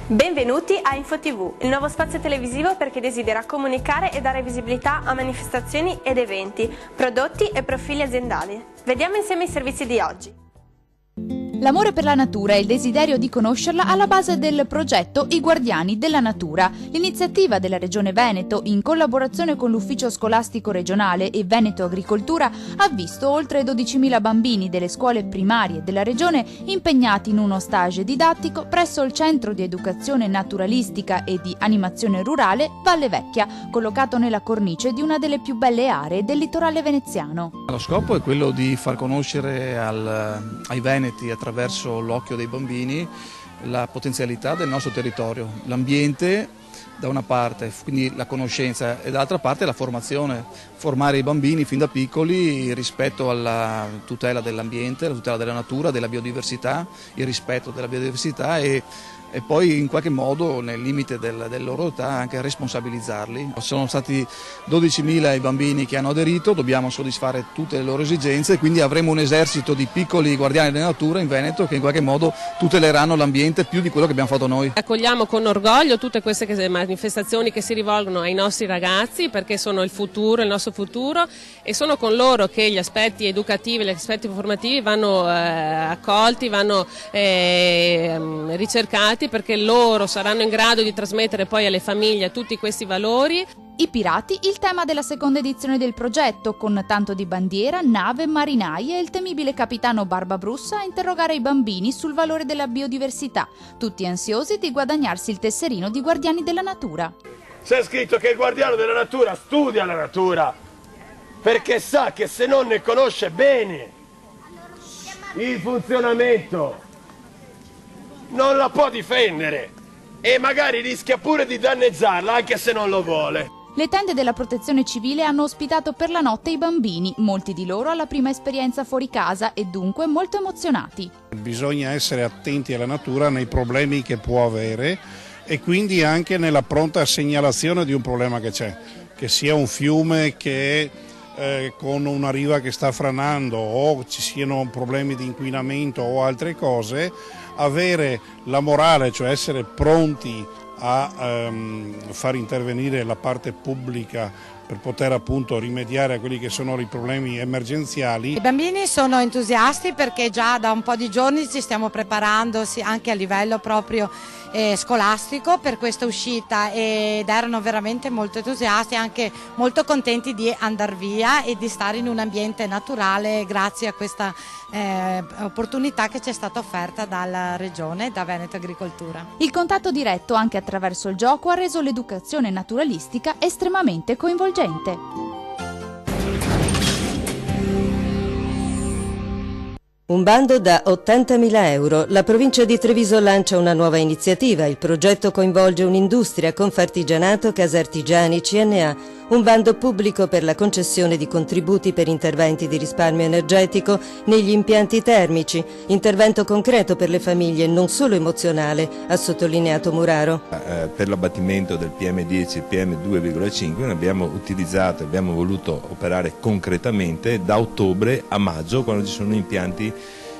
Benvenuti a InfoTV, il nuovo spazio televisivo per chi desidera comunicare e dare visibilità a manifestazioni ed eventi, prodotti e profili aziendali. Vediamo insieme i servizi di oggi. L'amore per la natura e il desiderio di conoscerla alla base del progetto I Guardiani della Natura. L'iniziativa della Regione Veneto, in collaborazione con l'Ufficio Scolastico Regionale e Veneto Agricoltura, ha visto oltre 12.000 bambini delle scuole primarie della Regione impegnati in uno stage didattico presso il Centro di Educazione Naturalistica e di Animazione Rurale Valle Vecchia, collocato nella cornice di una delle più belle aree del litorale veneziano. Lo scopo è quello di far conoscere ai veneti, attraverso l'occhio dei bambini, la potenzialità del nostro territorio, l'ambiente da una parte, quindi la conoscenza, e dall'altra parte la formazione, formare i bambini fin da piccoli rispetto alla tutela dell'ambiente, la tutela della natura, della biodiversità, il rispetto della biodiversità e poi in qualche modo nel limite della loro età anche responsabilizzarli. Sono stati 12.000 i bambini che hanno aderito, dobbiamo soddisfare tutte le loro esigenze e quindi avremo un esercito di piccoli guardiani della natura in Veneto che in qualche modo tuteleranno l'ambiente più di quello che abbiamo fatto noi. Accogliamo con orgoglio tutte queste manifestazioni che si rivolgono ai nostri ragazzi perché sono il futuro, il nostro futuro, e sono con loro che gli aspetti educativi, gli aspetti formativi vanno accolti, vanno ricercati, perché loro saranno in grado di trasmettere poi alle famiglie tutti questi valori. I pirati, il tema della seconda edizione del progetto, con tanto di bandiera, nave, marinai e il temibile capitano Barbabrussa a interrogare i bambini sul valore della biodiversità, tutti ansiosi di guadagnarsi il tesserino di Guardiani della Natura. C'è scritto che il guardiano della natura studia la natura, perché sa che se non ne conosce bene il funzionamento non la può difendere e magari rischia pure di danneggiarla anche se non lo vuole. Le tende della Protezione Civile hanno ospitato per la notte i bambini, molti di loro alla prima esperienza fuori casa e dunque molto emozionati. Bisogna essere attenti alla natura nei problemi che può avere e quindi anche nella pronta segnalazione di un problema che c'è, che sia un fiume che con una riva che sta franando o ci siano problemi di inquinamento o altre cose, avere la morale, cioè essere pronti a far intervenire la parte pubblica per poter appunto rimediare a quelli che sono i problemi emergenziali. I bambini sono entusiasti perché già da un po' di giorni ci stiamo preparando anche a livello proprio scolastico per questa uscita ed erano veramente molto entusiasti, anche molto contenti di andare via e di stare in un ambiente naturale grazie a questa opportunità che ci è stata offerta dalla Regione e da Veneto Agricoltura. Il contatto diretto anche attraverso il gioco ha reso l'educazione naturalistica estremamente coinvolgente. Un bando da 80.000 euro. La provincia di Treviso lancia una nuova iniziativa. Il progetto coinvolge un'industria, Confartigianato, Casartigiani, CNA. Un bando pubblico per la concessione di contributi per interventi di risparmio energetico negli impianti termici. Intervento concreto per le famiglie, non solo emozionale, ha sottolineato Muraro. Per l'abbattimento del PM10 e PM2,5 ne abbiamo utilizzato, abbiamo voluto operare concretamente da ottobre a maggio, quando ci sono impianti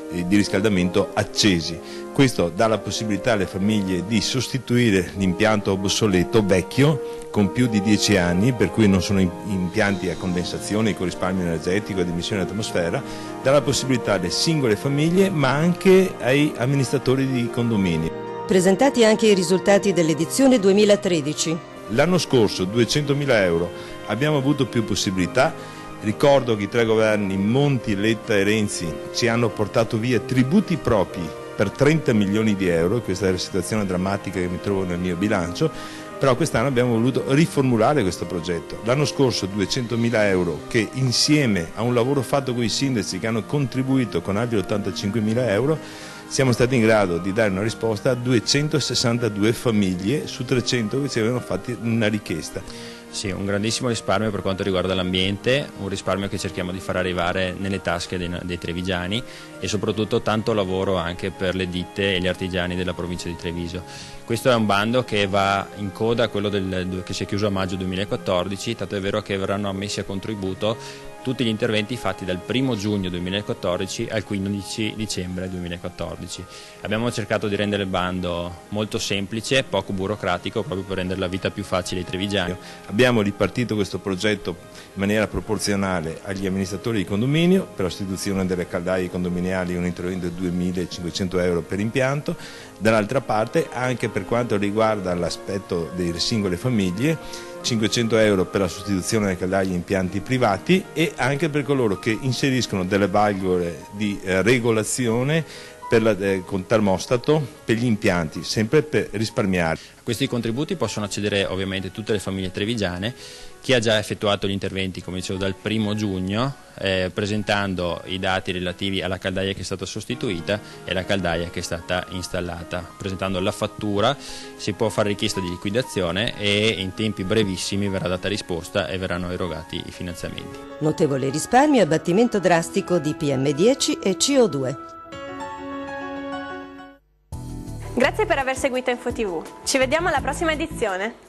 di riscaldamento accesi. Questo dà la possibilità alle famiglie di sostituire l'impianto obsoleto vecchio con più di 10 anni, per cui non sono impianti a condensazione con risparmio energetico ed emissione d'atmosfera, dà la possibilità alle singole famiglie ma anche ai amministratori di condomini. Presentati anche i risultati dell'edizione 2013. L'anno scorso 200.000 euro, abbiamo avuto più possibilità. Ricordo che i tre governi Monti, Letta e Renzi ci hanno portato via tributi propri per 30 milioni di euro, questa è la situazione drammatica che mi trovo nel mio bilancio, però quest'anno abbiamo voluto riformulare questo progetto. L'anno scorso 200.000 euro che insieme a un lavoro fatto con i sindaci che hanno contribuito con altri 85.000 euro siamo stati in grado di dare una risposta a 262 famiglie su 300 che ci avevano fatto una richiesta. Sì, un grandissimo risparmio per quanto riguarda l'ambiente, un risparmio che cerchiamo di far arrivare nelle tasche dei trevigiani e soprattutto tanto lavoro anche per le ditte e gli artigiani della provincia di Treviso. Questo è un bando che va in coda a quello che si è chiuso a maggio 2014, tanto è vero che verranno ammessi a contributo tutti gli interventi fatti dal 1 giugno 2014 al 15 dicembre 2014. Abbiamo cercato di rendere il bando molto semplice, poco burocratico, proprio per rendere la vita più facile ai trevigiani. Abbiamo ripartito questo progetto in maniera proporzionale agli amministratori di condominio. Per la sostituzione delle caldaie condominiali un intervento di 2.500 euro per impianto, dall'altra parte anche per quanto riguarda l'aspetto delle singole famiglie 500 euro per la sostituzione delle caldaie impianti privati e anche per coloro che inseriscono delle valvole di regolazione con termostato per gli impianti, sempre per risparmiare. A questi contributi possono accedere ovviamente tutte le famiglie trevigiane. Chi ha già effettuato gli interventi, come dicevo, dal 1 giugno, presentando i dati relativi alla caldaia che è stata sostituita e la caldaia che è stata installata. Presentando la fattura si può fare richiesta di liquidazione e in tempi brevissimi verrà data risposta e verranno erogati i finanziamenti. Notevole risparmio e abbattimento drastico di PM10 e CO2. Grazie per aver seguito InfoTV. Ci vediamo alla prossima edizione.